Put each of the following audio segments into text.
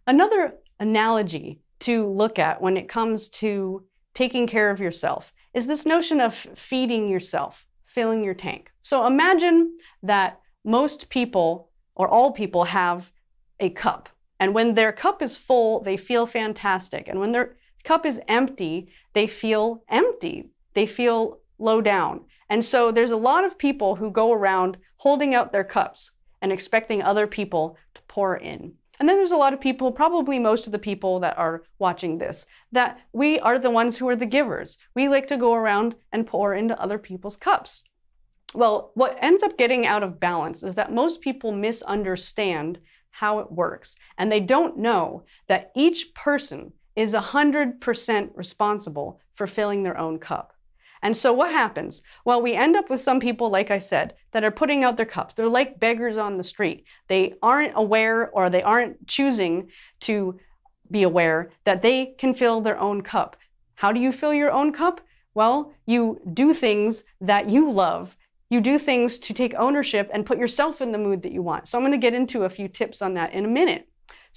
Another analogy to look at when it comes to taking care of yourself is this notion of feeding yourself, filling your tank. So imagine that most people, or all people, have a cup. And when their cup is full, they feel fantastic. And when their cup is empty, they feel empty. They feel low down. And so there's a lot of people who go around holding out their cups and expecting other people to pour in. And then there's a lot of people, probably most of the people that are watching this, that we are the ones who are the givers. We like to go around and pour into other people's cups. Well, what ends up getting out of balance is that most people misunderstand how it works. And they don't know that each person is 100% responsible for filling their own cup. And so what happens? Well, we end up with some people, like I said, that are putting out their cups. They're like beggars on the street. They aren't aware, or they aren't choosing to be aware that they can fill their own cup. How do you fill your own cup? Well, you do things that you love. You do things to take ownership and put yourself in the mood that you want. So I'm going to get into a few tips on that in a minute.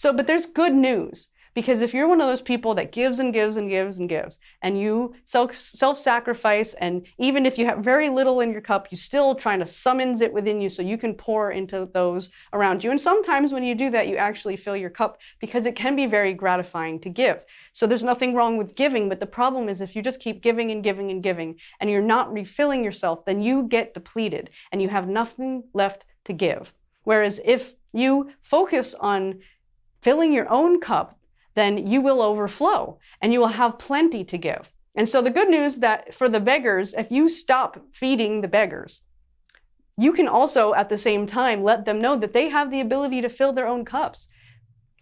But there's good news. Because if you're one of those people that gives and gives and gives and gives, and you self-sacrifice, and even if you have very little in your cup, you still trying to summons it within you so you can pour into those around you. And sometimes when you do that, you actually fill your cup, because it can be very gratifying to give. So there's nothing wrong with giving, but the problem is if you just keep giving and giving and giving, and you're not refilling yourself, then you get depleted and you have nothing left to give. Whereas if you focus on filling your own cup, then you will overflow and you will have plenty to give. And so the good news that for the beggars, if you stop feeding the beggars, you can also at the same time let them know that they have the ability to fill their own cups.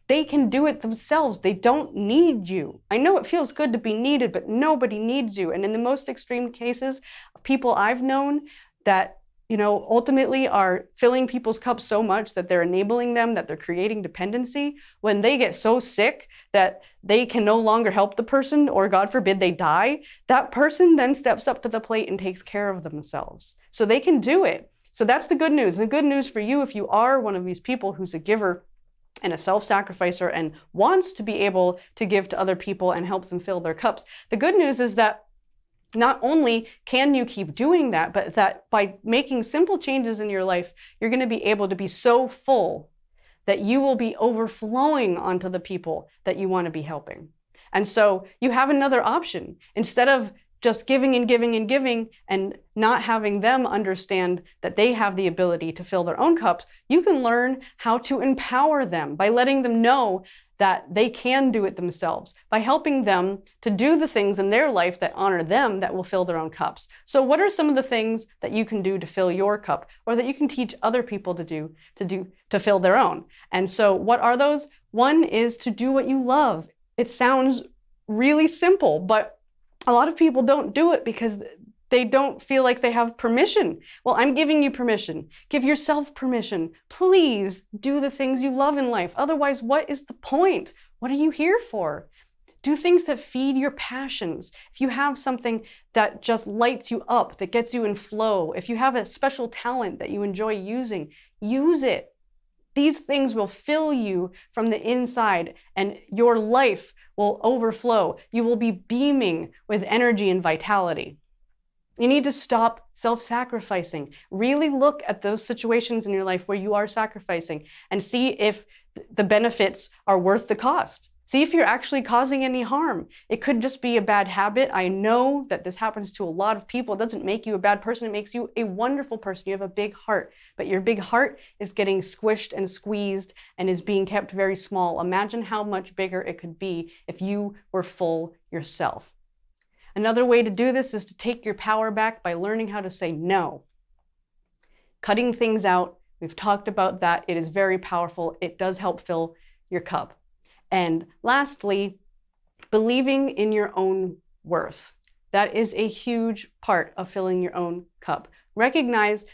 They can do it themselves. They don't need you. I know it feels good to be needed, but nobody needs you. And in the most extreme cases, people I've known that ultimately are filling people's cups so much that they're enabling them, that they're creating dependency. When they get so sick that they can no longer help the person, or God forbid they die, that person then steps up to the plate and takes care of themselves. So they can do it. So that's the good news. The good news for you, if you are one of these people who's a giver and a self-sacrificer and wants to be able to give to other people and help them fill their cups, the good news is that not only can you keep doing that, but that by making simple changes in your life, you're going to be able to be so full that you will be overflowing onto the people that you want to be helping. And so you have another option. Instead of just giving and giving and giving and not having them understand that they have the ability to fill their own cups, you can learn how to empower them by letting them know that they can do it themselves, by helping them to do the things in their life that honor them, that will fill their own cups. So what are some of the things that you can do to fill your cup, or that you can teach other people to do to fill their own? And so what are those? One is to do what you love. It sounds really simple, but a lot of people don't do it because they don't feel like they have permission. Well, I'm giving you permission. Give yourself permission. Please do the things you love in life. Otherwise, what is the point? What are you here for? Do things that feed your passions. If you have something that just lights you up, that gets you in flow, if you have a special talent that you enjoy using, use it. These things will fill you from the inside, and your life will overflow. You will be beaming with energy and vitality. You need to stop self-sacrificing. Really look at those situations in your life where you are sacrificing and see if the benefits are worth the cost. See if you're actually causing any harm. It could just be a bad habit. I know that this happens to a lot of people. It doesn't make you a bad person. It makes you a wonderful person. You have a big heart, but your big heart is getting squished and squeezed and is being kept very small. Imagine how much bigger it could be if you were full yourself. Another way to do this is to take your power back by learning how to say no. Cutting things out, we've talked about that. It is very powerful. It does help fill your cup. And lastly, believing in your own worth. That is a huge part of filling your own cup. Recognize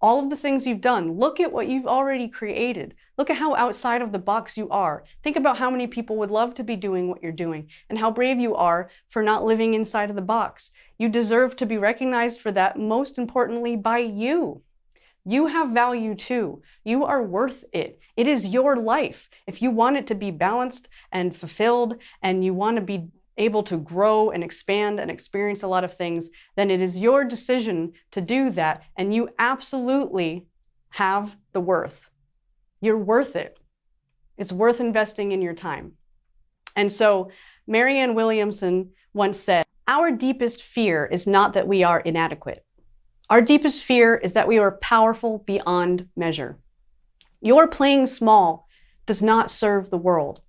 all of the things you've done. Look at what you've already created. Look at how outside of the box you are. Think about how many people would love to be doing what you're doing and how brave you are for not living inside of the box. You deserve to be recognized for that, most importantly by you. You have value too. You are worth it. It is your life. If you want it to be balanced and fulfilled, and you want to be able to grow and expand and experience a lot of things, then it is your decision to do that, and you absolutely have the worth. You're worth it. It's worth investing in your time. And so Marianne Williamson once said, "Our deepest fear is not that we are inadequate. Our deepest fear is that we are powerful beyond measure." Your playing small does not serve the world.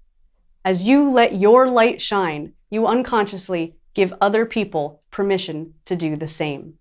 As you let your light shine, you unconsciously give other people permission to do the same.